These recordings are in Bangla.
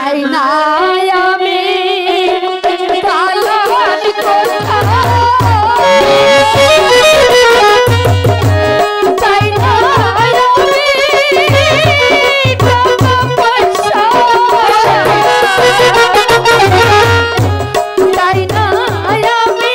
চাই না আমি দালান কোঠা চাই না আমি টাকা পয়সা চাই না আমি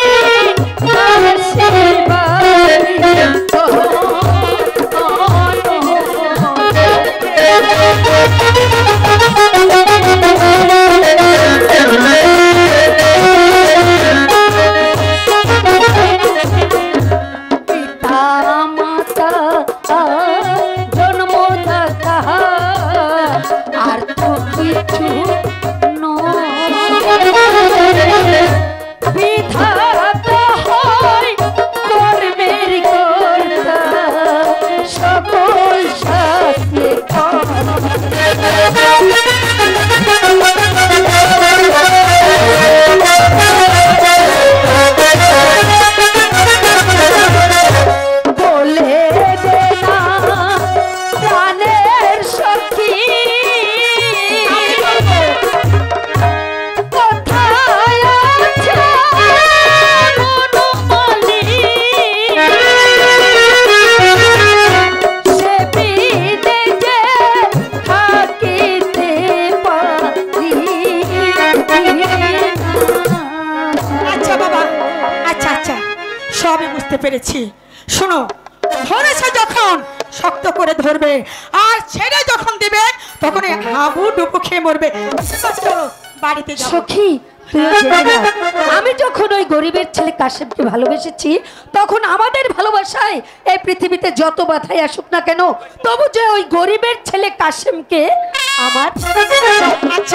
পেরেছি। শোনো, ধরেছে যখন শক্ত করে ধরবে, আর ছেড়ে যখন দিবে তখন হাবু ডুবু খেয়ে মরবে। বাড়িতে সখী, আমি যখন ওই গরিবের ছেলে কাশেমকে ভালোবেসেছি তখন আমাদের ভালোবাসায় এই পৃথিবীতে যত বাধাই আসুক না কেন তবু যে ওই গরিবের ছেলে কাশেমকে আমার। আচ্ছা